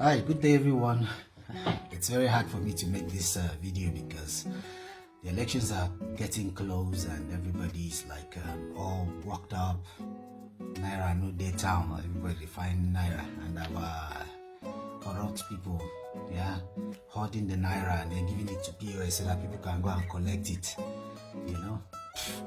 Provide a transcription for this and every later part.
Hi, good day everyone. It's very hard for me to make this video because the elections are getting close and everybody's like all worked up. Naira no day town, everybody find Naira, and our corrupt people, hoarding the Naira and then giving it to POS so that people can go and collect it.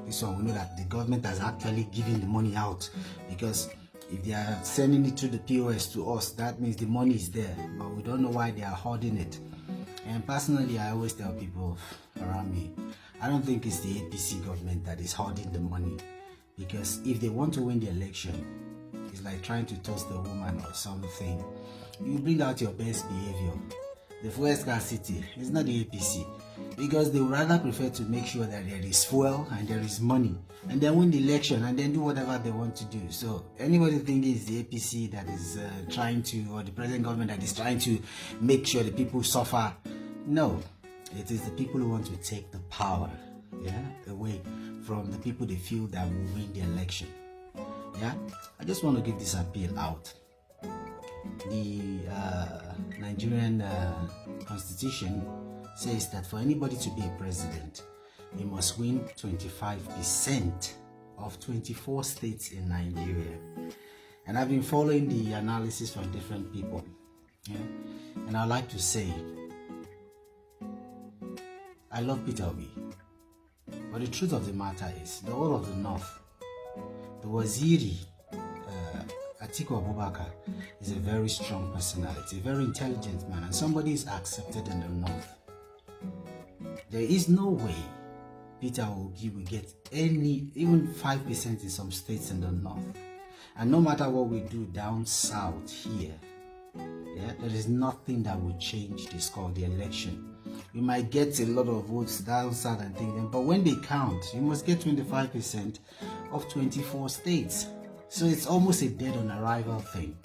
This one we know that the government has actually given the money out, because if they are sending it through the POS to us, that means the money is there, but we don't know why they are hoarding it. And personally, I always tell people around me, I don't think it's the APC government that is hoarding the money, because if they want to win the election, it's like trying to toast a woman or something. You bring out your best behavior. The fuel scarcity is not the APC, because they would rather prefer to make sure that there is fuel and there is money, and then win the election and then do whatever they want to do. So anybody thinking it's the APC that is trying to, or the present government that is trying to make sure the people suffer, no, it is the people who want to take the power away from the people they feel that will win the election. I just want to give this appeal out. The Nigerian constitution says that for anybody to be a president, he must win 25% of 24 states in Nigeria. And I've been following the analysis from different people. And I'd like to say, I love Peter Obi. But the truth of the matter is, the whole of the North, the Waziri, Atiku Abubakar, is a very strong personality, a very intelligent man, and somebody is accepted in the North. There is no way Peter Obi will get even 5% in some states in the North. And no matter what we do down south here, there is nothing that will change this called the election. We might get a lot of votes down south and things, but when they count, you must get 25% of 24 states. So it's almost a dead on arrival thing.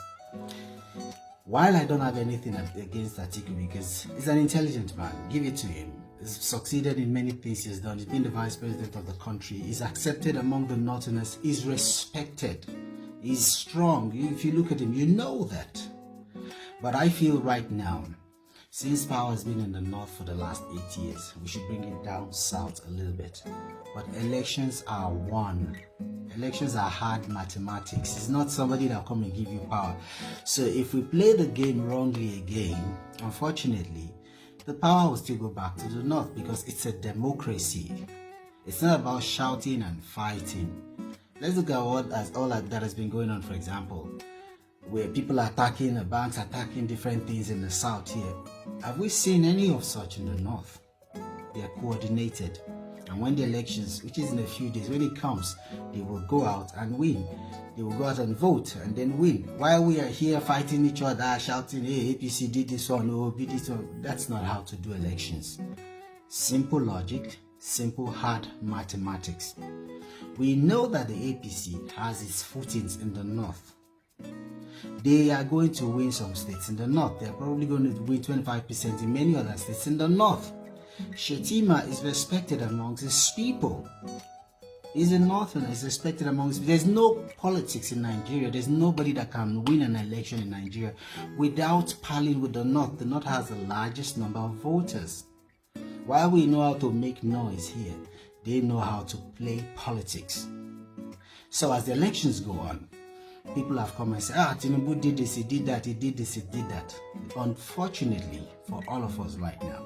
While I don't have anything against Atiku, because he's an intelligent man, give it to him. He's succeeded in many things he's done. He's been the vice president of the country. He's accepted among the Northerners. He's respected. He's strong. If you look at him, you know that. But I feel right now, since power has been in the North for the last 8 years, we should bring it down south a little bit. But elections are won. Elections are hard mathematics. It's not somebody that come and give you power. So if we play the game wrongly again, unfortunately, the power will still go back to the North, because it's a democracy. It's not about shouting and fighting. Let's look at all that has been going on, for example, where people are attacking the banks, attacking different things in the South here. Have we seen any of such in the North? They are coordinated. And when the elections, which is in a few days, when it comes, they will go out and win. They will go out and vote and then win. While we are here fighting each other, shouting, hey, APC did this one, oh, did this one. That's not how to do elections. Simple logic, simple hard mathematics. We know that the APC has its footings in the North. They are going to win some states in the North. They are probably going to win 25% in many other states in the North. Shettima is respected amongst his people. He's a Northerner, he's respected amongst. There's no politics in Nigeria. There's nobody that can win an election in Nigeria without palling with the North. The North has the largest number of voters. While we know how to make noise here, they know how to play politics. So as the elections go on, people have come and said, Tinubu did this, he did that, he did this, he did that. Unfortunately, for all of us right now,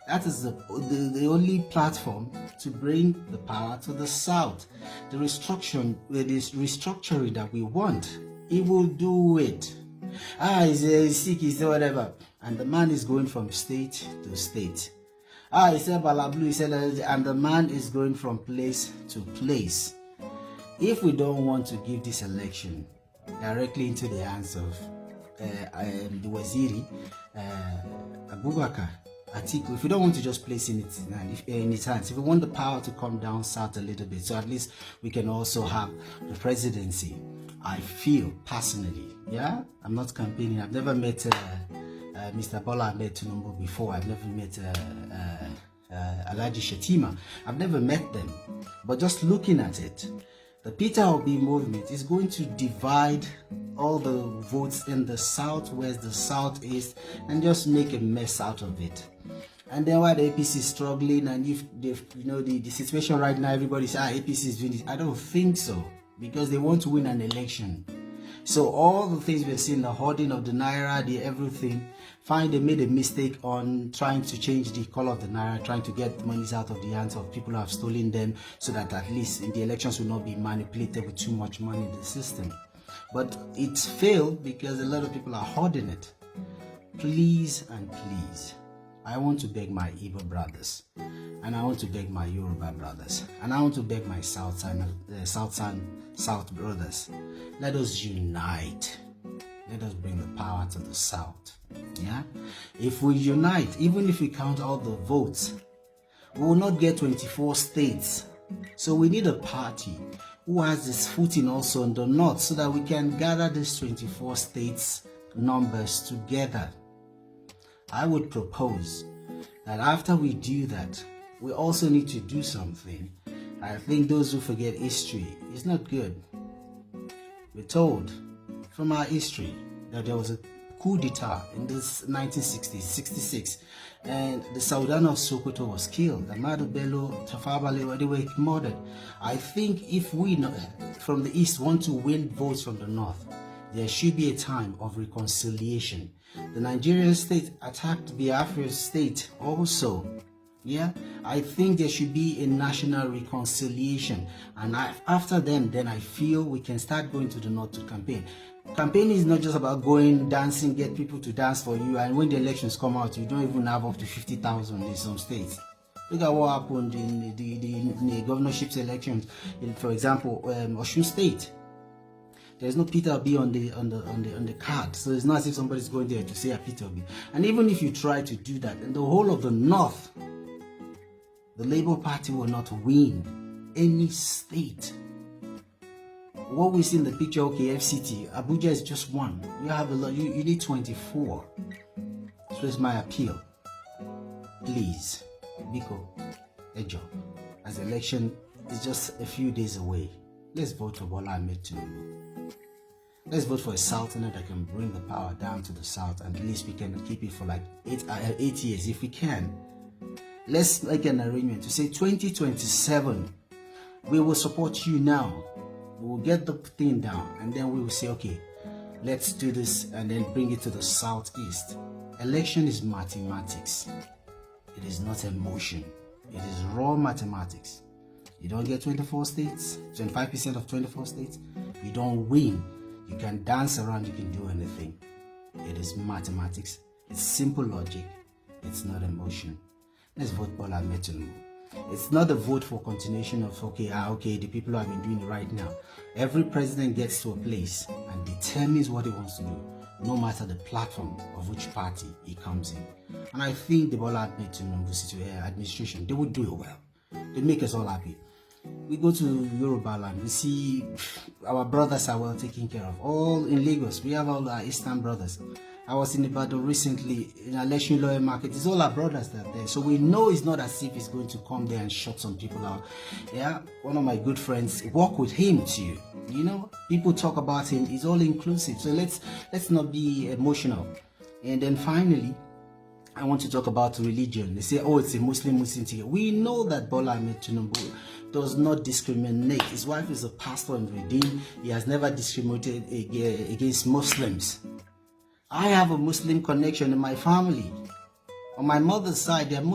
that is the only platform to bring the power to the South. The restructuring that we want, he will do it. He's sick, he's whatever. And the man is going from state to state. He said Balablu, he said, and the man is going from place to place. If we don't want to give this election directly into the hands of the Waziri, Abubakar, Atiku, if we don't want to just place in its hands, if we want the power to come down south a little bit, so at least we can also have the presidency, I feel personally, I'm not campaigning, I've never met Mr. Bola Ahmed Tinubu before, I've never met Alhaji Shettima, I've never met them, but just looking at it, The Peter Obi movement is going to divide all the votes in the southwest, the southeast, and just make a mess out of it. And then while the APC is struggling, and if the situation right now, everybody says APC is doing this. I don't think so, because they want to win an election. So all the things we're seeing, the hoarding of the naira, the everything, they made a mistake on trying to change the color of the naira, trying to get monies out of the hands of people who have stolen them, so that at least in the elections will not be manipulated with too much money in the system. But it's failed because a lot of people are hoarding it. Please and please, I want to beg my Igbo brothers, and I want to beg my Yoruba brothers, and I want to beg my South brothers. Let us unite. Let us bring the power to the South. Yeah? If we unite, even if we count all the votes, we will not get 24 states. So we need a party who has this footing also in the North, so that we can gather these 24 states numbers together. I would propose that after we do that, we also need to do something. I think those who forget history is not good. We're told from our history that there was a coup d'etat in this 1960s, 66, and the Sultan of Sokoto was killed. Ahmadu Bello, Tafawa Balewa, they were murdered. I think if we from the East want to win votes from the North, there should be a time of reconciliation. The Nigerian state attacked the Biafra state also. Yeah, I think there should be a national reconciliation, and after then I feel we can start going to the North to campaign. Campaigning is not just about going, dancing, get people to dance for you, and when the elections come out, you don't even have up to 50,000 in some states. Look at what happened in the governorship elections, for example, Osun State. There's no Peter Obi on the card, so it's not as if somebody's going there to say a Peter Obi. And even if you try to do that, in the whole of the North, the Labour Party will not win any state. What we see in the picture, okay, FCT, Abuja is just one. You have a lot. You need 24. So it's my appeal. Please, Biko, Ejo, as election is just a few days away, let's vote for Bola Ahmed Tinubu. Let's vote for a Southerner that can bring the power down to the South, and at least we can keep it for like 8 years if we can. Let's make an arrangement to say 2027, we will support you now. We will get the thing down, and then we will say, okay, let's do this, and then bring it to the Southeast. Election is mathematics. It is not emotion. It is raw mathematics. You don't get 24 states, 25% of 24 states, you don't win. You can dance around, you can do anything. It is mathematics. It's simple logic. It's not emotion. Let's vote Bola Ahmed Tinubu. It's not a vote for continuation of, okay, the people who have been doing it right now. Every president gets to a place and determines what he wants to do, no matter the platform of which party he comes in. And I think the Bola Ahmed Tinubu administration, they would do it well. They make us all happy. We go to Yoruba land, we see our brothers are well taken care of. All in Lagos, we have all our Eastern brothers. I was in Ibadan recently in election lawyer market. It's all our brothers that are there. So we know it's not as if he's going to come there and shut some people out. Yeah, one of my good friends, work with him too. You know, people talk about him. He's all inclusive. So let's not be emotional. And then finally, I want to talk about religion. They say, oh, it's a Muslim thing. We know that Bola Ahmed Tinubu does not discriminate. His wife is a pastor in Redeem. He has never discriminated against Muslims. I have a Muslim connection in my family. On my mother's side, they're Muslim.